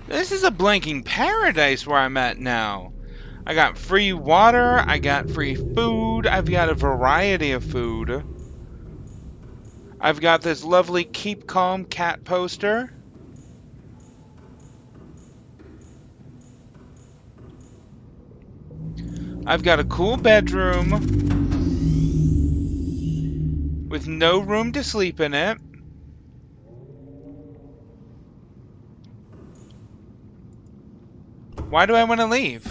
This is a blanking paradise where I'm at now. I got free water, I got free food, I've got a variety of food. I've got this lovely Keep Calm cat poster. I've got a cool bedroom with no room to sleep in it. Why do I want to leave?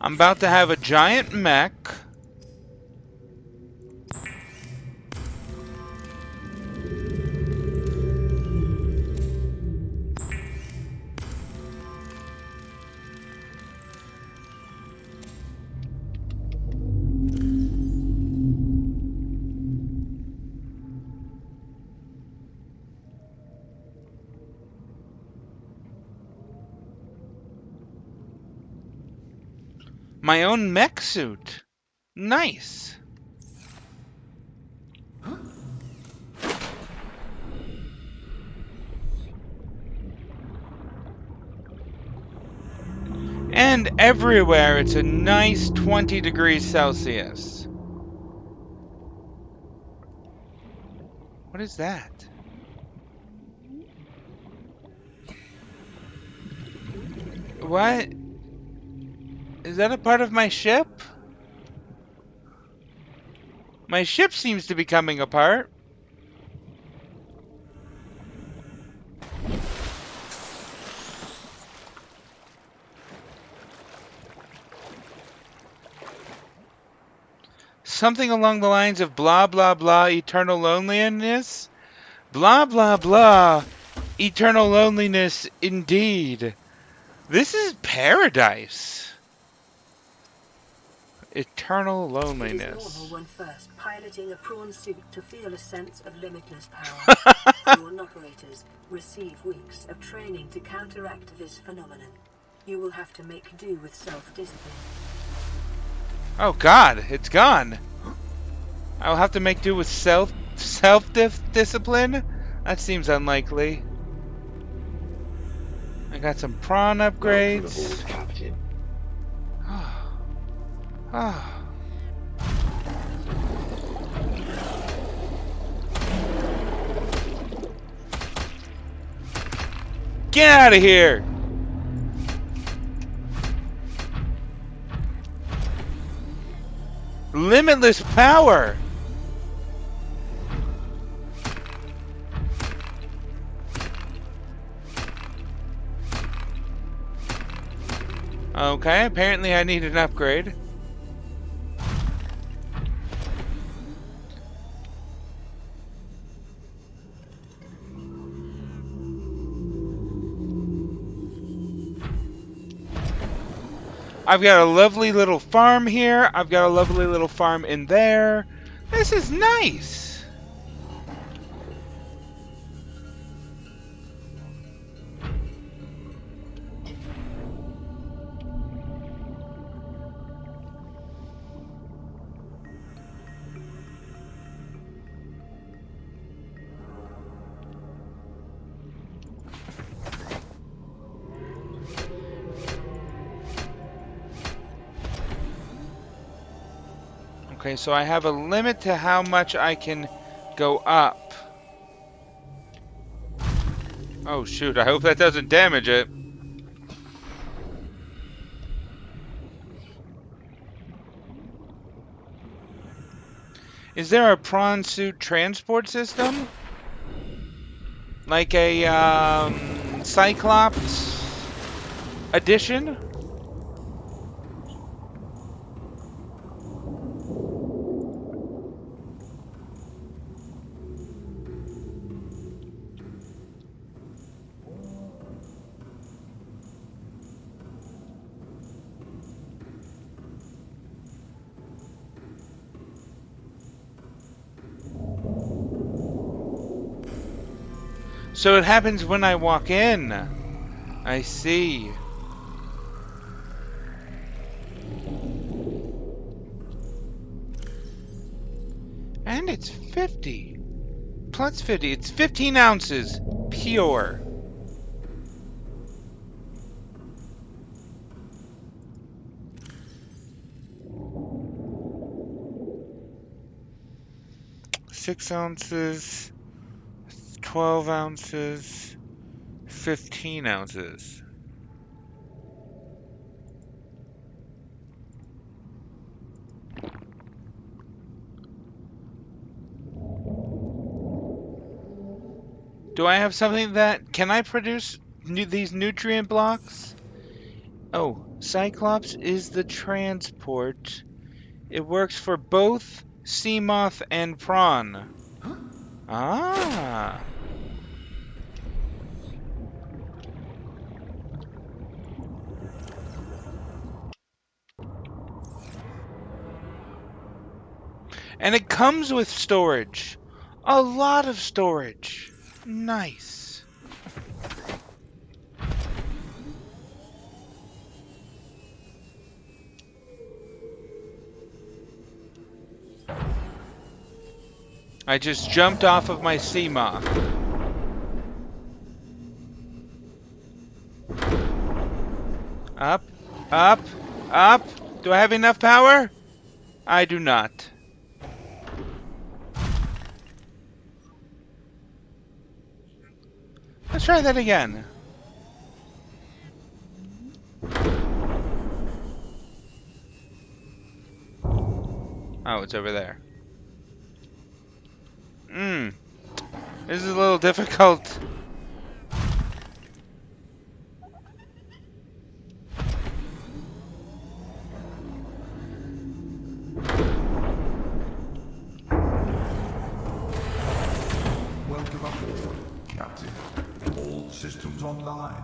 I'm about to have a giant mech. My own mech suit. Nice. And everywhere it's a nice 20 degrees Celsius. What is that? What? Is that a part of my ship? My ship seems to be coming apart. Something along the lines of blah blah blah eternal loneliness. Blah blah blah eternal loneliness indeed. This is paradise. Eternal loneliness. It is normal when first piloting a prawn suit to feel a sense of limitless power. Prawn operators receive weeks of training to counteract this phenomenon. You will have to make do with self-discipline. Oh God, it's gone. I'll have to make do with self-discipline? That seems unlikely. I got some prawn upgrades. Captain. Get out of here! Limitless power! Okay, apparently I need an upgrade. I've got a lovely little farm here. I've got a lovely little farm in there. This is nice. Okay, so I have a limit to how much I can go up. Oh shoot, I hope that doesn't damage it. Is there a prawn suit transport system? Like a Cyclops edition? So it happens when I walk in. I see. And it's 50. Plus 50. It's 15 ounces. Pure. Six ounces. 12 ounces. 15 ounces. Do I have something that... Can I produce these nutrient blocks? Oh, Cyclops is the transport. It works for both Seamoth and Prawn. Ah. And it comes with storage. A lot of storage. Nice. I just jumped off of my Seamoth. Up, up, up. Do I have enough power? I do not. Let's try that again. Oh, it's over there. This is a little difficult. Welcome aboard, Captain. All systems online.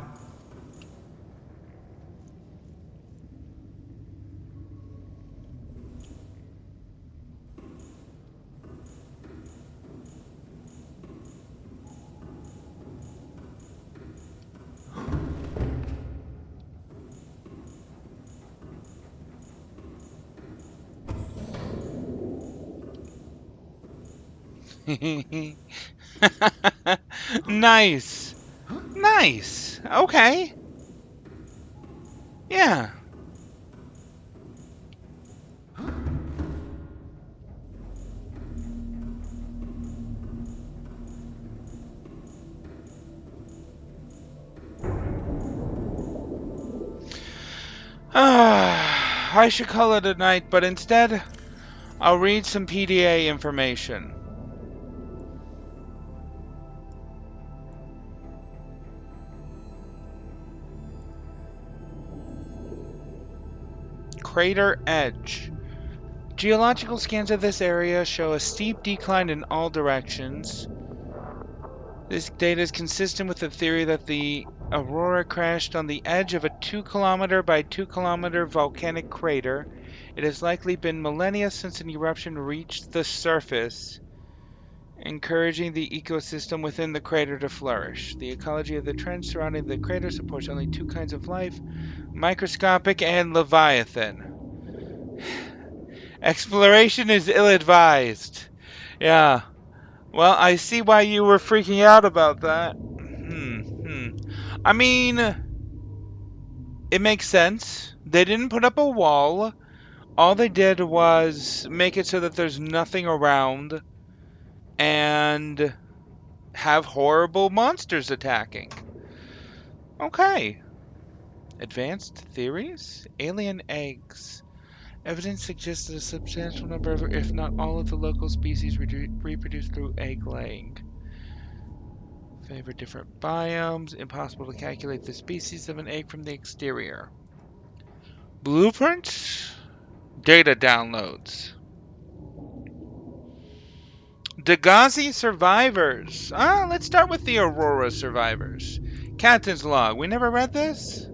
Nice. Nice. Okay. Yeah. I should call it a night, but instead, I'll read some PDA information. Crater edge. Geological scans of this area show a steep decline in all directions. This data is consistent with the theory that the aurora crashed on the edge of a 2 kilometer by 2 kilometer volcanic crater. It has likely been millennia since an eruption reached the surface, encouraging the ecosystem within the crater to flourish. The ecology of the trench surrounding the crater supports only two kinds of life, microscopic and leviathan. Exploration is ill-advised. Yeah. Well, I see why you were freaking out about that. I mean, it makes sense. They didn't put up a wall. All they did was make it so that there's nothing around and have horrible monsters attacking. Okay. Advanced theories? Alien eggs. Evidence suggests that a substantial number of, if not all of the local species reproduce through egg laying. Favor different biomes. Impossible to calculate the species of an egg from the exterior. Blueprints? Data downloads. Dagazi survivors. Let's start with the Aurora survivors. Captain's log. We never read this?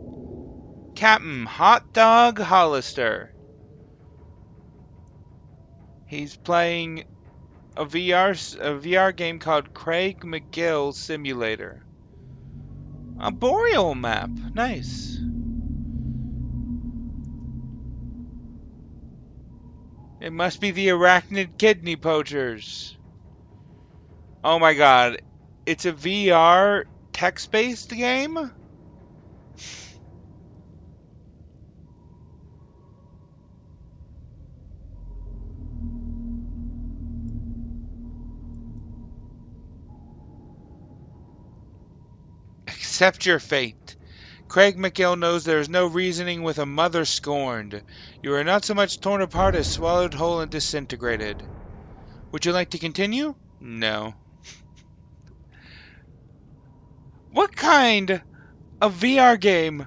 Captain Hot Dog Hollister. He's playing a VR game called Craig McGill Simulator. A boreal map. Nice. It must be the arachnid kidney poachers. Oh my god. It's a VR text-based game? Accept your fate. Craig McGill knows there is no reasoning with a mother scorned. You are not so much torn apart as swallowed whole and disintegrated. Would you like to continue? No. What kind of VR game?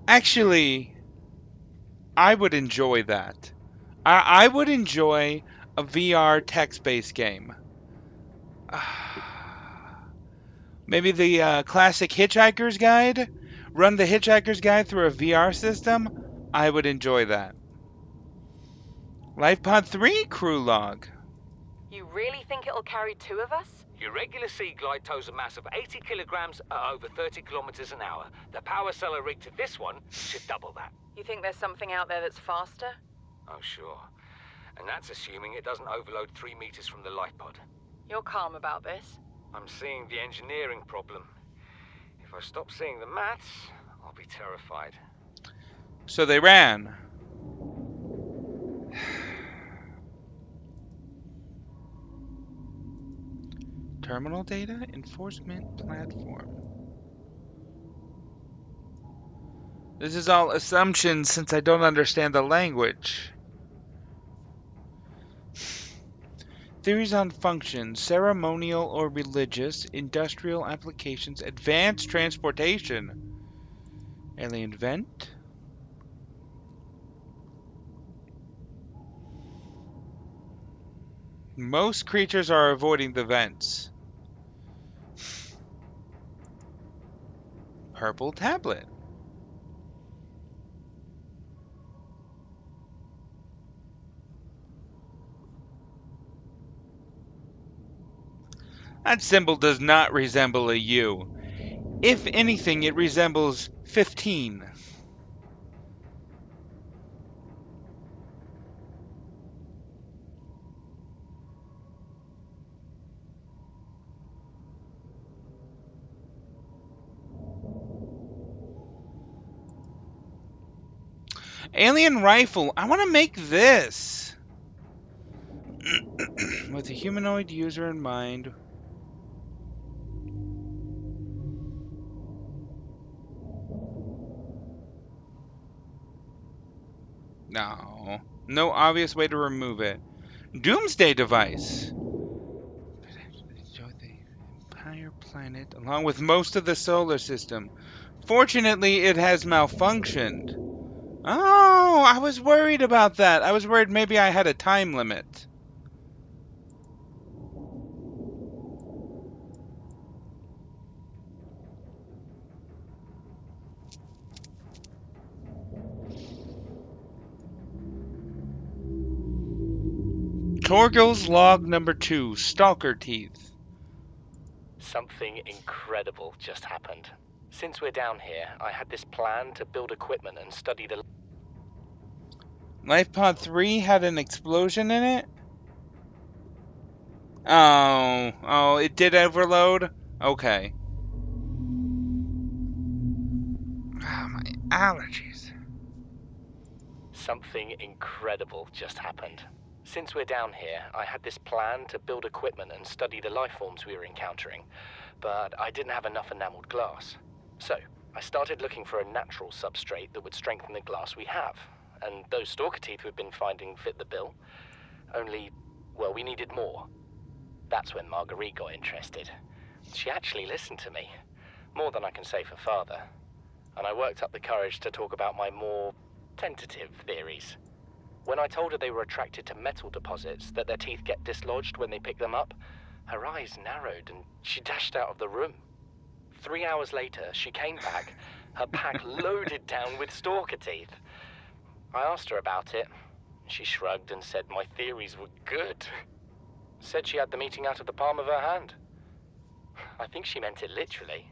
Actually, I would enjoy that. I would enjoy a VR text-based game. Maybe the classic Hitchhiker's Guide? Run the Hitchhiker's Guide through a VR system? I would enjoy that. LifePod 3 crew log. You really think it'll carry 2 of us? Your regular sea glide tows a mass of 80 kilograms at over 30 kilometers an hour. The power cellar rig to this one should double that. You think there's something out there that's faster? Oh, sure. And that's assuming it doesn't overload 3 meters from the life pod. You're calm about this? I'm seeing the engineering problem. If I stop seeing the maths, I'll be terrified. So they ran. Terminal data enforcement platform. This is all assumptions since I don't understand the language. Theories on functions, ceremonial or religious, industrial applications, advanced transportation. Alien vent. Most creatures are avoiding the vents. Purple tablet. That symbol does not resemble a U. If anything, it resembles 15. Alien rifle. I want to make this. With a humanoid user in mind. No. No obvious way to remove it. Doomsday device. Enjoy the entire planet along with most of the solar system. Fortunately, it has malfunctioned. Oh, I was worried about that. I was worried maybe I had a time limit. Torgil's log number 2, Stalker Teeth. Something incredible just happened. Since we're down here, I had this plan to build equipment and study the... LifePod 3 had an explosion in it? Oh, it did overload? Okay. Ah, my allergies. Something incredible just happened. Since we're down here, I had this plan to build equipment and study the life forms we were encountering, but I didn't have enough enameled glass. So, I started looking for a natural substrate that would strengthen the glass we have, and those stalker teeth we've been finding fit the bill. Only, well, we needed more. That's when Marguerite got interested. She actually listened to me, more than I can say for father, and I worked up the courage to talk about my more tentative theories. When I told her they were attracted to metal deposits, that their teeth get dislodged when they pick them up, her eyes narrowed and she dashed out of the room. 3 hours later, she came back, her pack loaded down with stalker teeth. I asked her about it. She shrugged and said my theories were good. Said she had the meeting out of the palm of her hand. I think she meant it literally.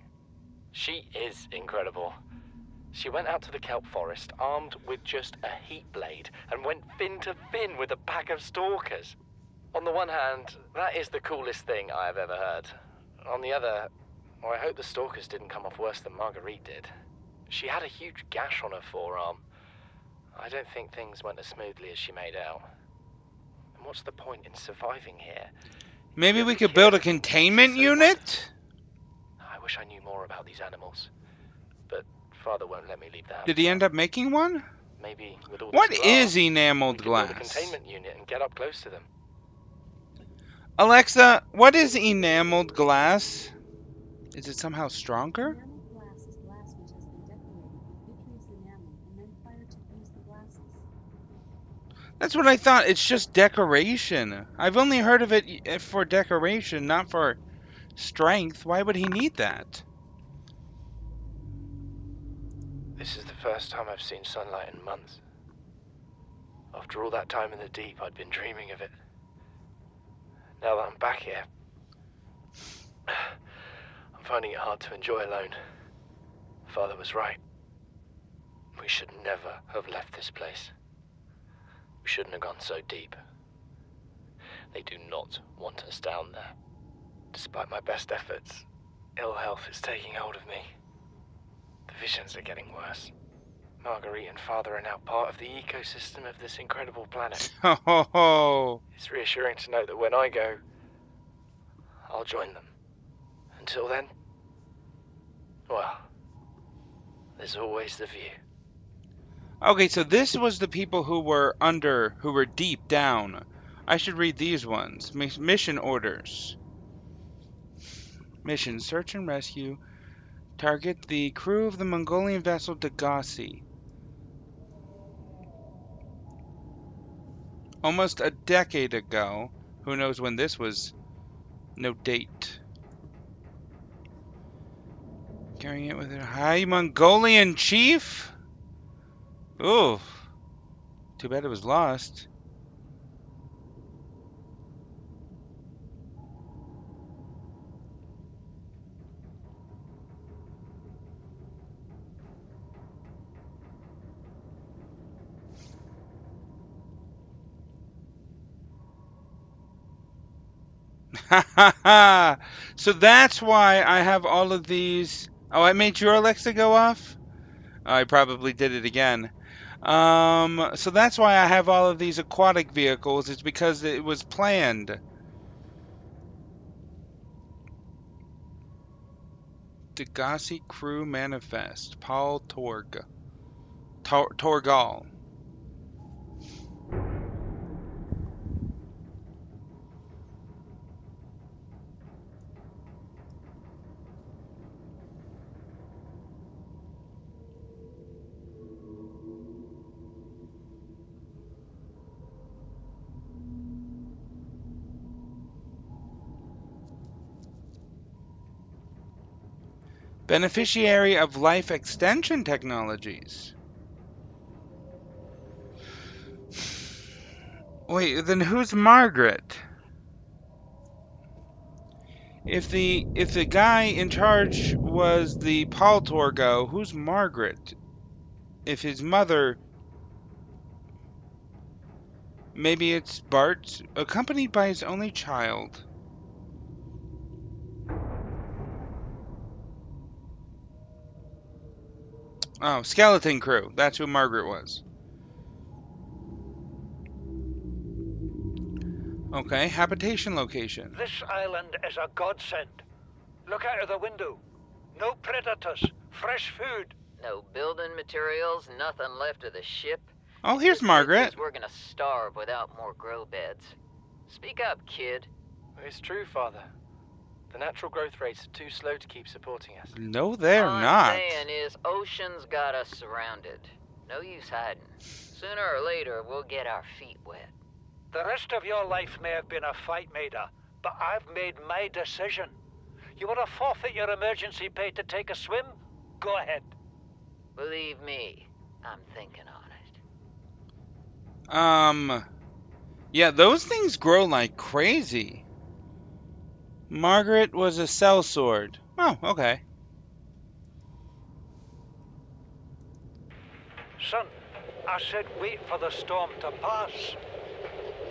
She is incredible. She went out to the kelp forest armed with just a heat blade and went fin to fin with a pack of stalkers. On the one hand, that is the coolest thing I have ever heard. On the other, well, I hope the stalkers didn't come off worse than Marguerite did. She had a huge gash on her forearm. I don't think things went as smoothly as she made out. And what's the point in surviving here? Maybe You we ever could care build a that makes you containment so unit? I wish I knew more about these animals. But Father won't let me leave the house. Did he end up making one? Maybe with all What this is glass, enameled we could build a glass? containment unit and get up close to them. Alexa, what is enameled glass? Is it somehow stronger? Enameled glass is glass which has been decorated with vitreous enamel and then fired to fuse the glasses. That's what I thought. It's just decoration. I've only heard of it for decoration, not for strength. Why would he need that? This is the first time I've seen sunlight in months. After all that time in the deep, I'd been dreaming of it. Now that I'm back here, I'm finding it hard to enjoy alone. Father was right. We should never have left this place. We shouldn't have gone so deep. They do not want us down there. Despite my best efforts, ill health is taking hold of me. The visions are getting worse. Marguerite and Father are now part of the ecosystem of this incredible planet. Oh, It's reassuring to know that when I go, I'll join them. Until then, well, there's always the view. okay, so this was the people who were deep down. I should read these ones. Mission orders. Mission: search and rescue. Target the crew of the Mongolian vessel Degasi. Almost a decade ago. Who knows when this was? No date. Carrying it with a high Mongolian chief? Ooh. Too bad it was lost. Ha ha ha! So that's why I have all of these. Oh, I made your Alexa go off? Oh, I probably did it again. So that's why I have all of these aquatic vehicles. It's because it was planned. Degassi Crew Manifest. Paul Torgal. Beneficiary of life extension technologies. Wait, then who's Margaret? If the guy in charge was the Paul Torgo, who's Margaret? If his mother, maybe it's Bart, accompanied by his only child. Oh, Skeleton Crew. That's who Margaret was. Okay, habitation location. This island is a godsend. Look out of the window. No predators, fresh food. No building materials, nothing left of the ship. Oh, It here's just looks Margaret. as we're gonna starve without more grow beds. Speak up, kid. It's true, Father. The natural growth rates are too slow to keep supporting us. No, they're All not. I'm saying is, ocean's got us surrounded. No use hiding. Sooner or later, we'll get our feet wet. The rest of your life may have been a fight, Maida, but I've made my decision. You want to forfeit your emergency pay to take a swim? Go ahead. Believe me, I'm thinking on it. Yeah, those things grow like crazy. Margaret was a sellsword. Oh, okay. Son, I said wait for the storm to pass.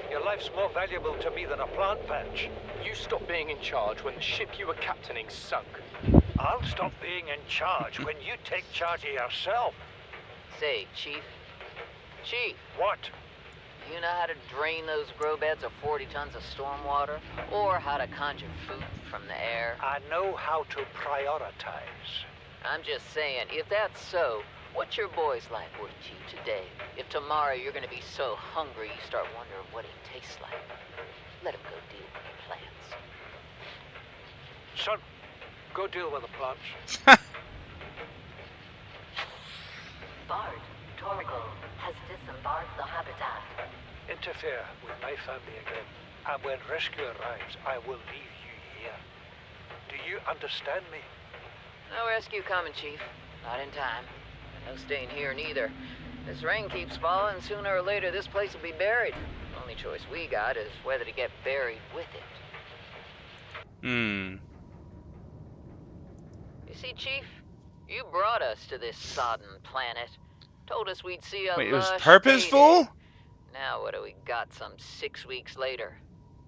Your life's more valuable to me than a plant patch. You stopped being in charge when the ship you were captaining sunk. I'll stop being in charge when you take charge of yourself. Say, Chief. Chief, What? you know how to drain those grow beds of 40 tons of stormwater? Or how to conjure food from the air? I know how to prioritize. I'm just saying, if that's so, what's your boy's life worth to you today? If tomorrow you're gonna be so hungry you start wondering what he tastes like, let him go deal with the plants. Son, go deal with the plants. Bard, Torgal has disembarked the habitat. Interfere with my family again, and when rescue arrives, I will leave you here. Do you understand me? No rescue coming, Chief. Not in time. No staying here neither. This rain keeps falling, sooner or later this place will be buried. The only choice we got is whether to get buried with it. Hmm. You see, Chief, you brought us to this sodden planet. Told us we'd see a Wait, it was lush purposeful? payday. Now what do we got some 6 weeks later?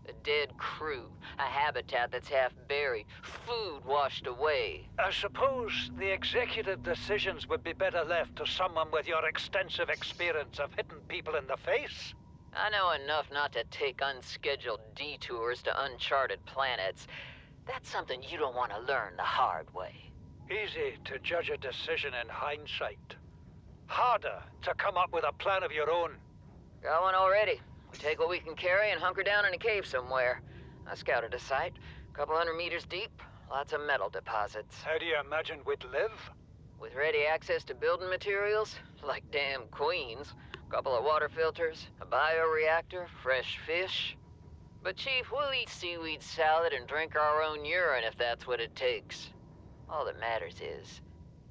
A dead crew, a habitat that's half buried, food washed away. I suppose the executive decisions would be better left to someone with your extensive experience of hitting people in the face. I know enough not to take unscheduled detours to uncharted planets. That's something you don't want to learn the hard way. Easy to judge a decision in hindsight. Harder to come up with a plan of your own. Got one already. We take what we can carry and hunker down in a cave somewhere. I scouted a site, a couple 100 meters deep, lots of metal deposits. How do you imagine we'd live? With ready access to building materials, like damn queens, a couple of water filters, a bioreactor, fresh fish. But Chief, we'll eat seaweed salad and drink our own urine if that's what it takes. All that matters is,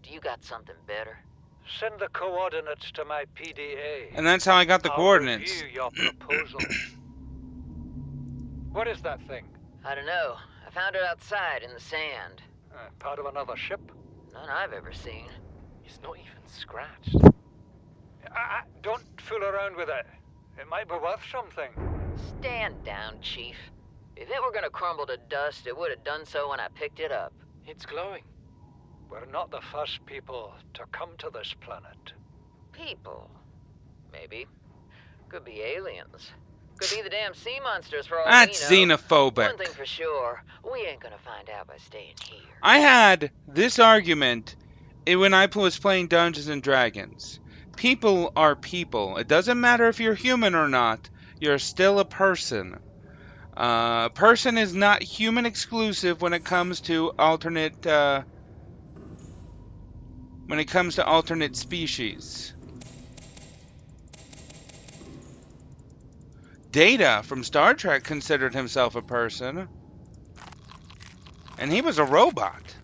do you got something better? Send the coordinates to my PDA. And that's how I got the I'll coordinates. review your proposal. What is that thing? I don't know. I found it outside in the sand. Part of another ship? None I've ever seen. It's not even scratched. Don't fool around with it. It might be worth something. Stand down, Chief. If it were gonna crumble to dust, it would have done so when I picked it up. It's glowing. We're not the first people to come to this planet. People. Maybe. Could be aliens. Could be the damn sea monsters for all That's we know. xenophobic. One thing for sure, we ain't gonna find out by staying here. I had this argument when I was playing Dungeons and Dragons. People are people. It doesn't matter if you're human or not. You're still a person. Person is not human exclusive when it comes to alternate species. Data from Star Trek considered himself a person, and he was a robot.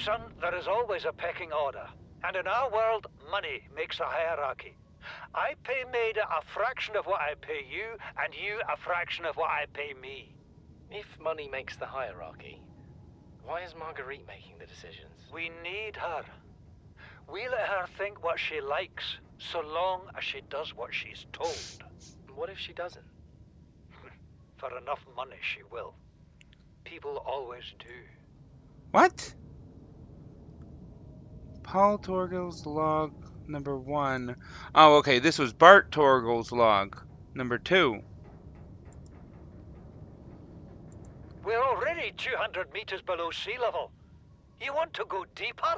Son, there is always a pecking order. And in our world, money makes a hierarchy. I pay Maida a fraction of what I pay you, and you a fraction of what I pay me. If money makes the hierarchy, why is Marguerite making the decisions? We need her. We let her think what she likes, so long as she does what she's told. What if she doesn't? For enough money, she will. People always do. What? Paul Torgil's log number 1. Oh, okay. This was Bart Torgil's log number 2. We're already 200 meters below sea level. You want to go deeper?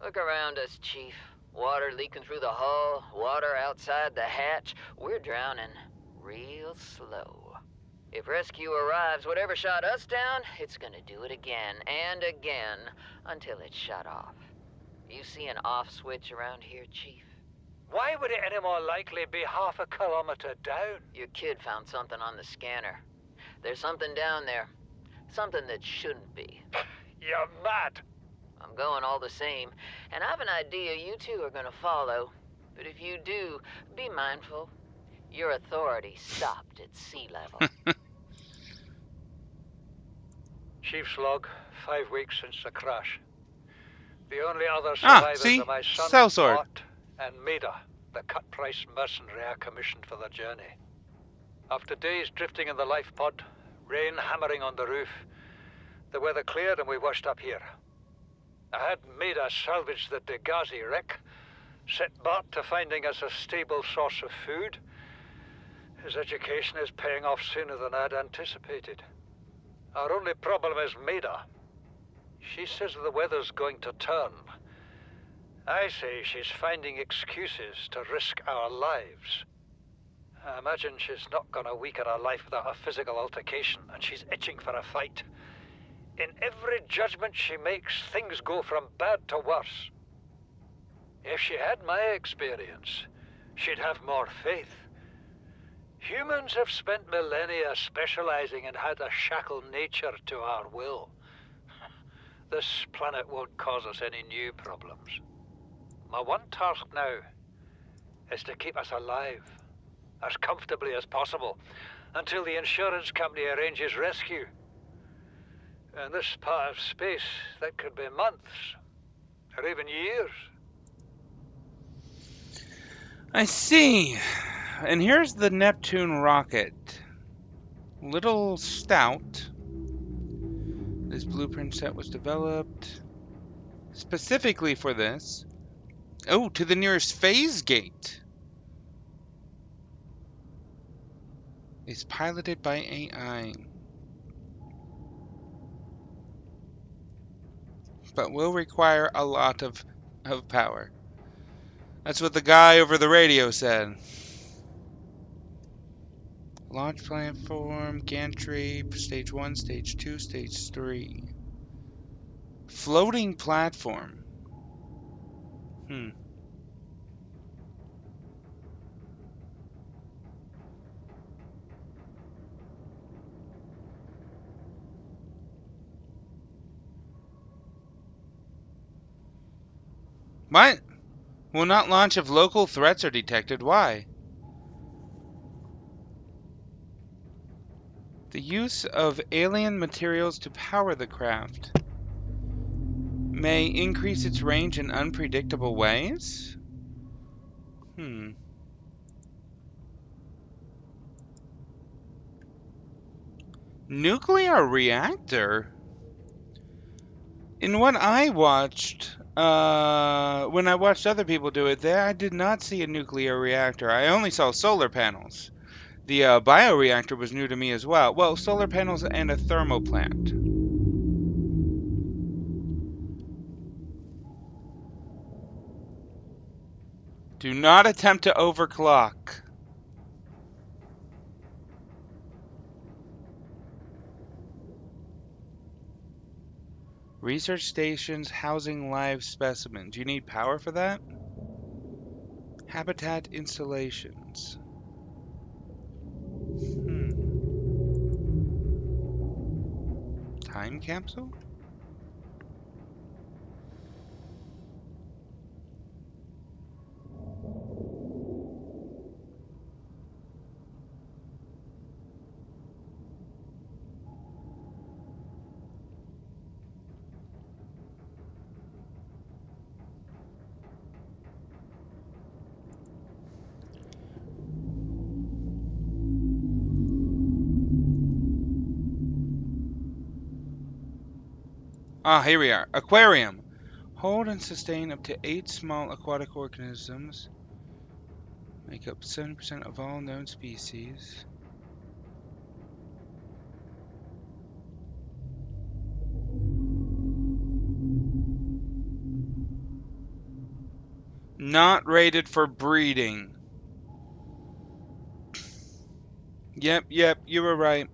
Look around us, Chief. Water leaking through the hull, water outside the hatch. We're drowning real slow. If rescue arrives, whatever shot us down, it's gonna do it again and again until it's shut off. You see an off switch around here, Chief? Why would it any more likely be half a kilometer down? Your kid found something on the scanner. There's something down there. Something that shouldn't be. You're mad. I'm going all the same, and I've an idea you two are gonna follow. But if you do, be mindful. Your authority stopped at sea level. Chief's log, 5 weeks since the crash. The only other Ah, survivors see? are my son, Sellsword. Mort, and Maida, the cut-price mercenary I commissioned for the journey. After days drifting in the life pod, rain hammering on the roof, the weather cleared and we washed up here. I had Maida salvage the Degazi wreck, set Bart to finding us a stable source of food. His education is paying off sooner than I'd anticipated. Our only problem is Maida. She says the weather's going to turn. I say she's finding excuses to risk our lives. I imagine she's not gonna weaken her life without a physical altercation, and she's itching for a fight. In every judgment she makes, things go from bad to worse. If she had my experience, she'd have more faith. Humans have spent millennia specializing in how to shackle nature to our will. This planet won't cause us any new problems. My one task now is to keep us alive, as comfortably as possible, until the insurance company arranges rescue. In this part of space, that could be months, or even years. I see. And here's the Neptune rocket. Little stout. This blueprint set was developed specifically for this. Oh, to the nearest phase gate. Is piloted by AI. But will require a lot of power. That's what the guy over the radio said. Launch platform, gantry, stage 1, stage 2, stage 3. Floating platform. What? Will not launch if local threats are detected. Why? The use of alien materials to power the craft may increase its range in unpredictable ways? Nuclear reactor? In what I watched, when I watched other people do it, there I did not see a nuclear reactor. I only saw solar panels. The bioreactor was new to me as well. Well, solar panels and a thermal plant. Do not attempt to overclock. Research stations housing live specimens. You need power for that? Habitat installations. Time capsule? Ah, here we are. Aquarium. Hold and sustain up to 8 small aquatic organisms. Make up 70% of all known species. Not rated for breeding. Yep, you were right.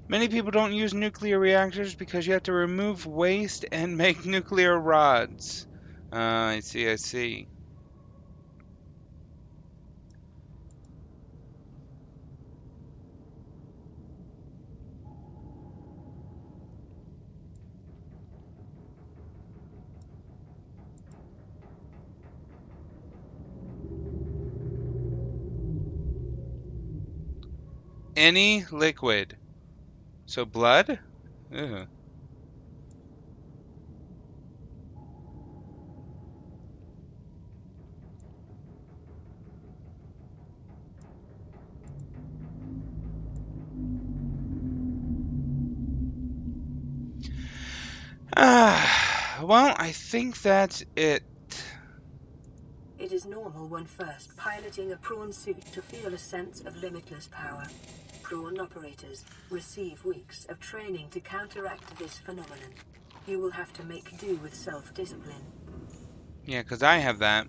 Many people don't use nuclear reactors because you have to remove waste and make nuclear rods. I see, I see. Any liquid. So blood? Ugh. Well, I think that's it. It is normal when first piloting a prawn suit to feel a sense of limitless power. Prawn operators receive weeks of training to counteract this phenomenon. You will have to make do with self-discipline. Yeah, 'cause I have that.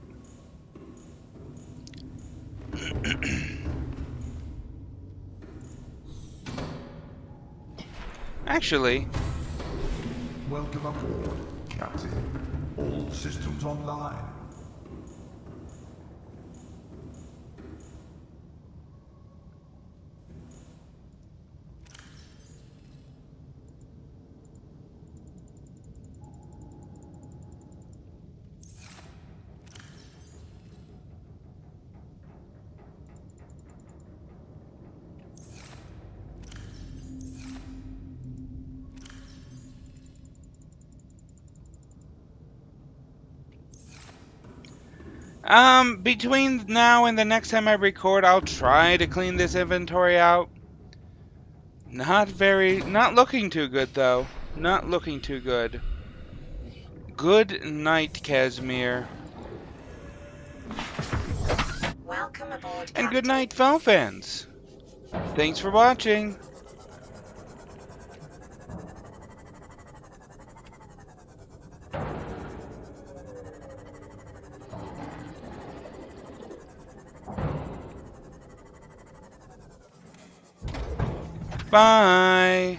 Actually, Welcome aboard, Captain. All systems online. between now and the next time I record, I'll try to clean this inventory out. Not looking too good, though. Not looking too good. Good night, Casimir. Welcome aboard, And good night, phone fans. Thanks for watching. Bye.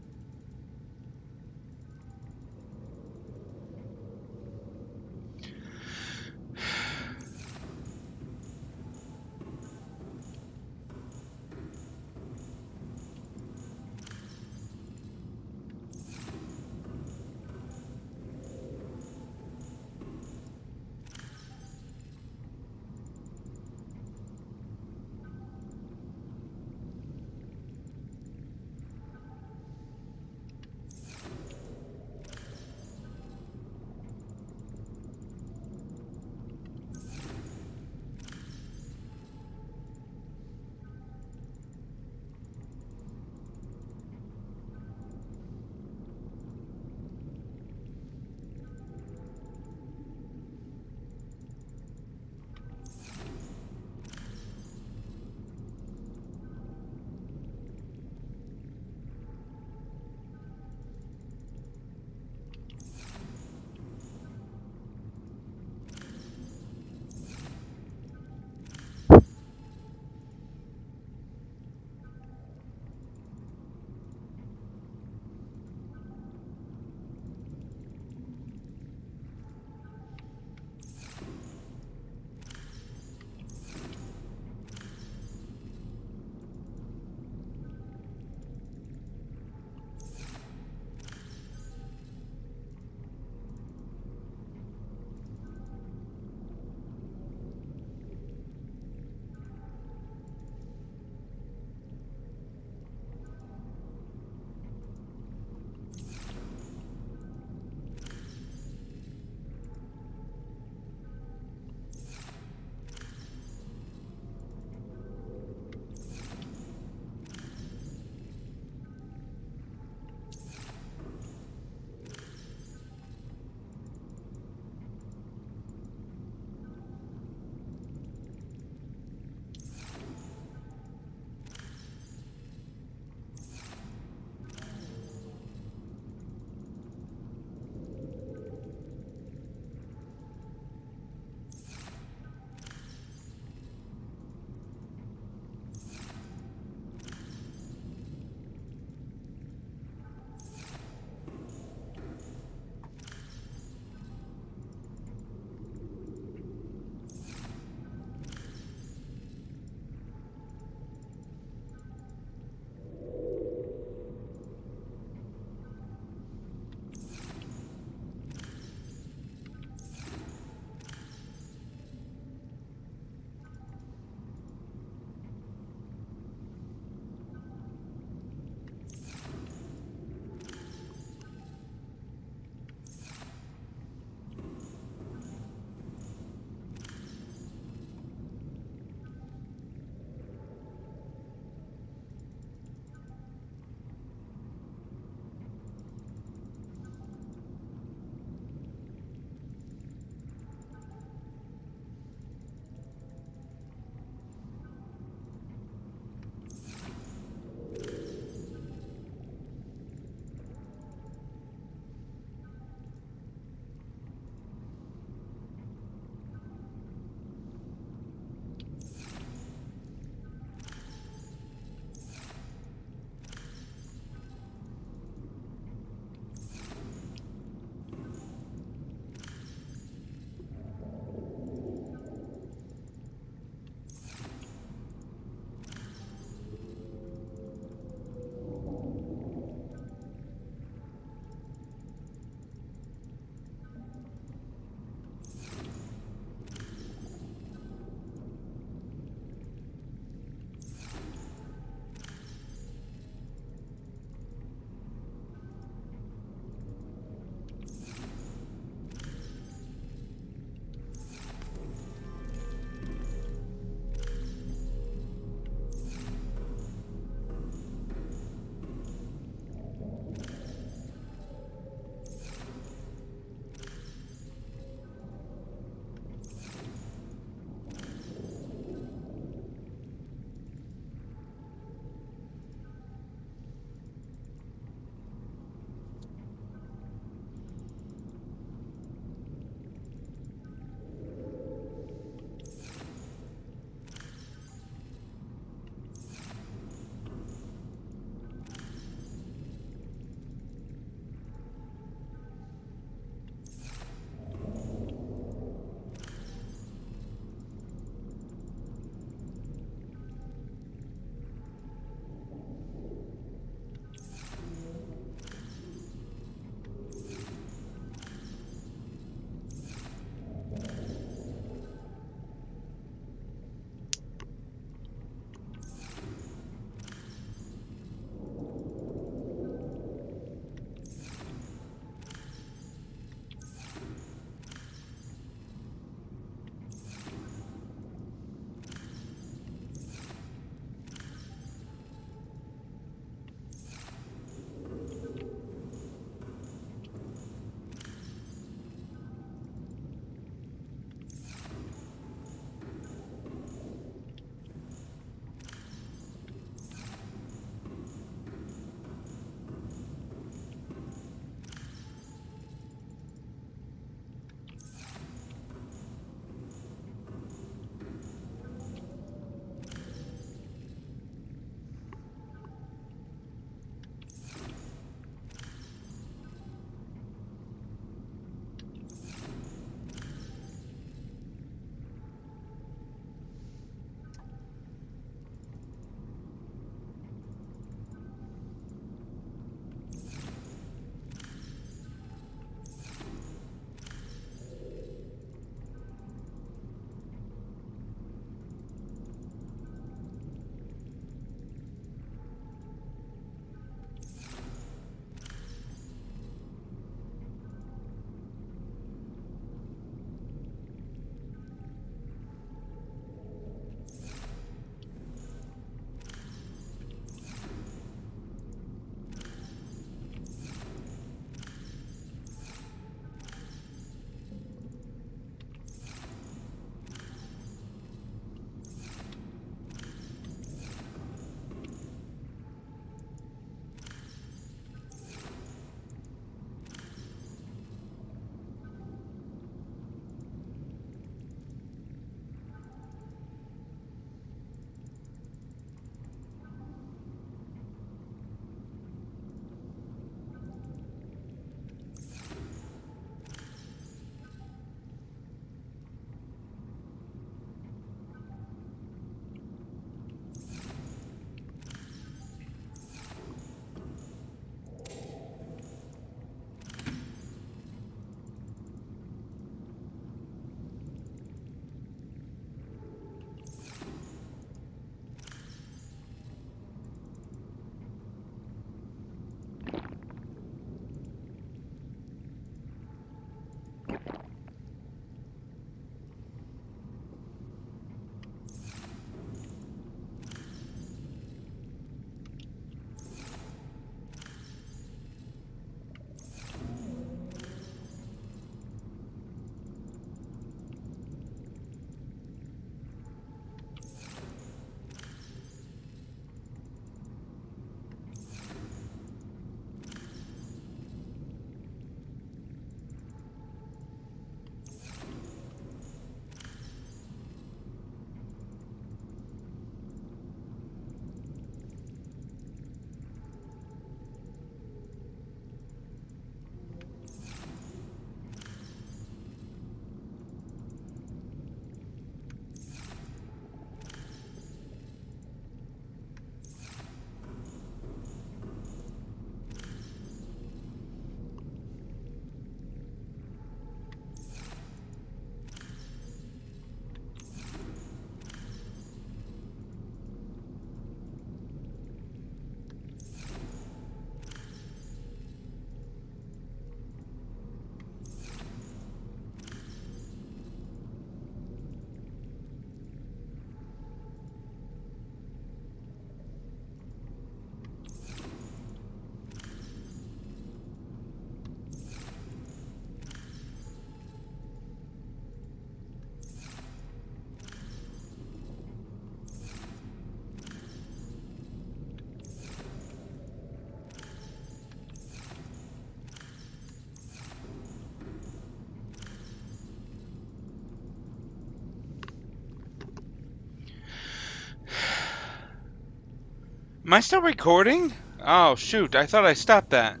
Am I still recording? Oh, shoot. I thought I stopped that.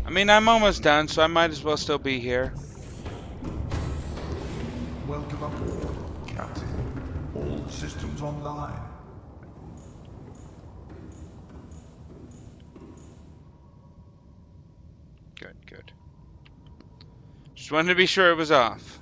I mean, I'm almost done, so I might as well still be here. Welcome aboard, Captain. All systems online. Good, good. Just wanted to be sure it was off.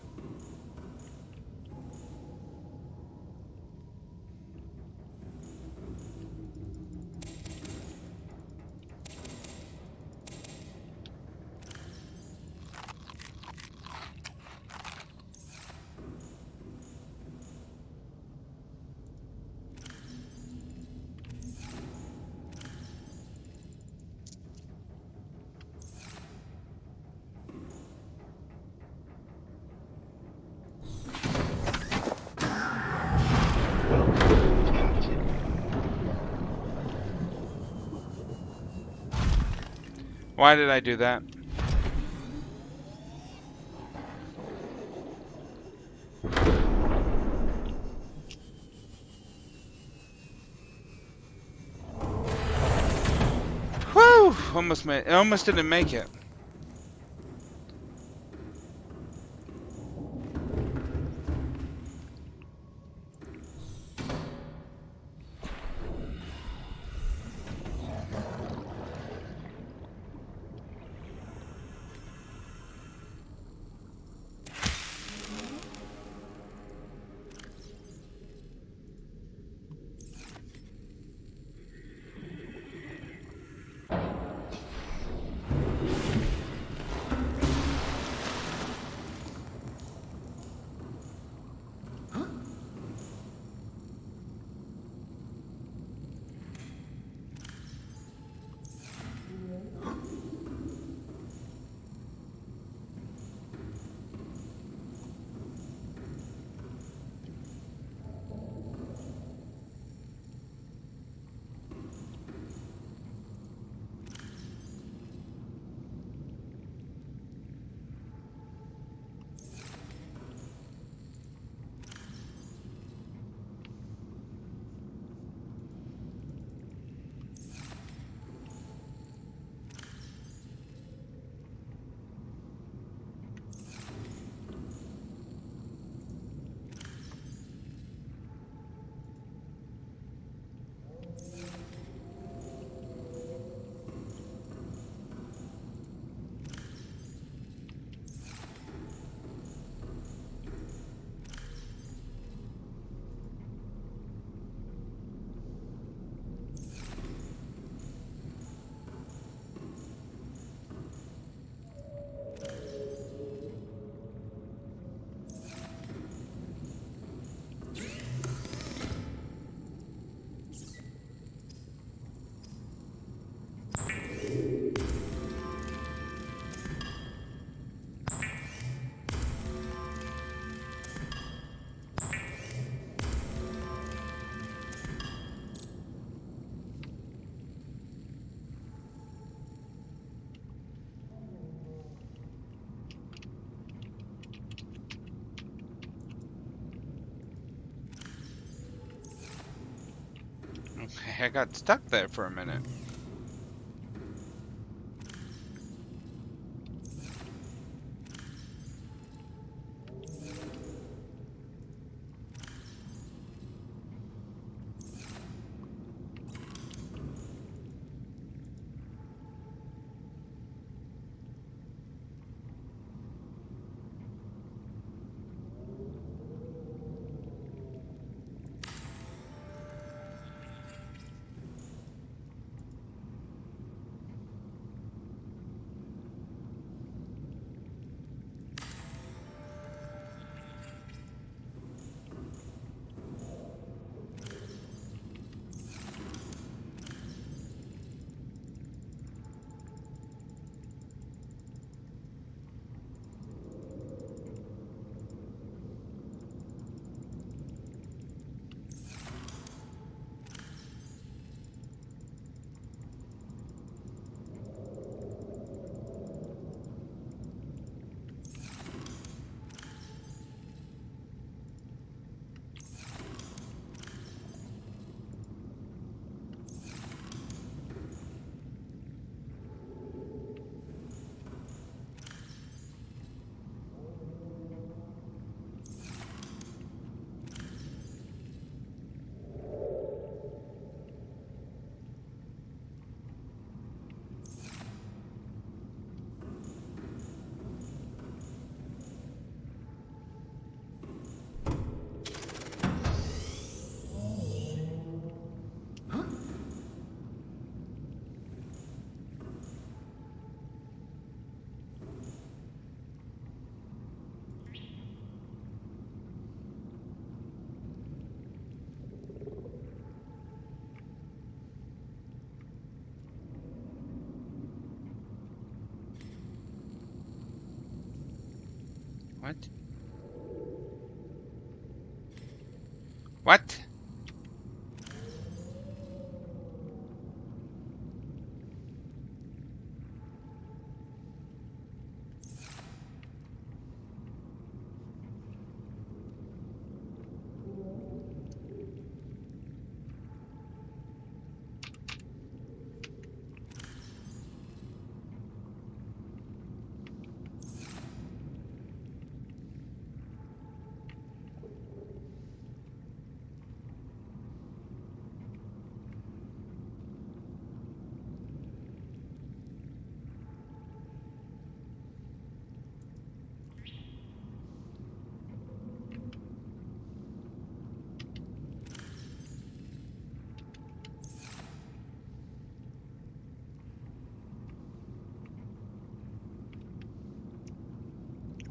Why did I do that? Whew! Almost didn't make it. Okay, I got stuck there for a minute. What? What?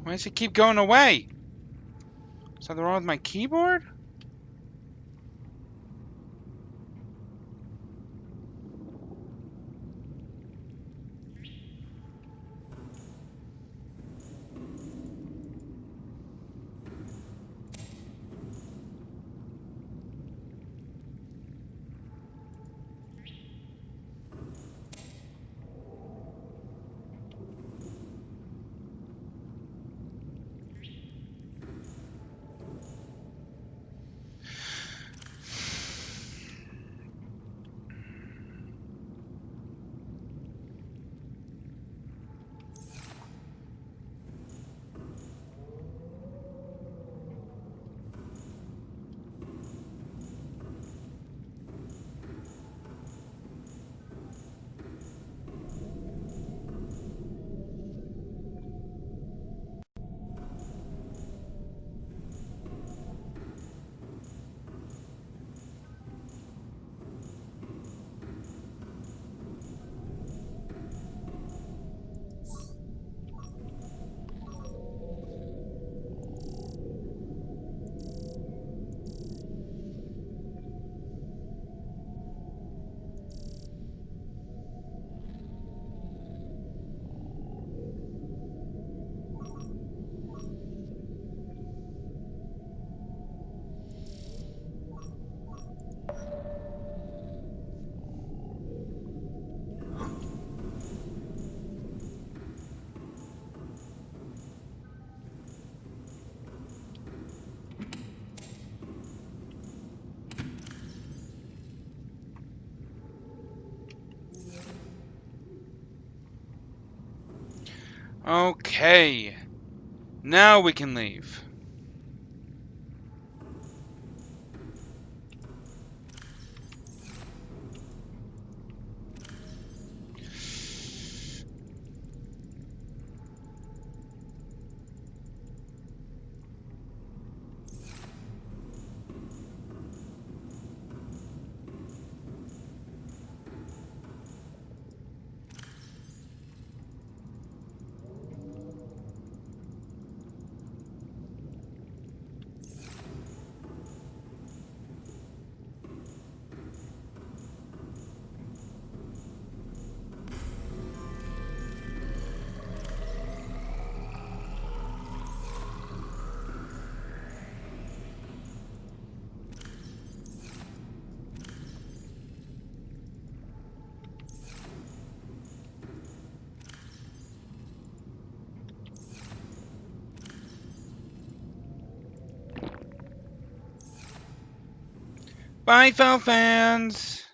Why does it keep going away? Something wrong with my keyboard? Okay. Now we can leave. Bye, fell fans.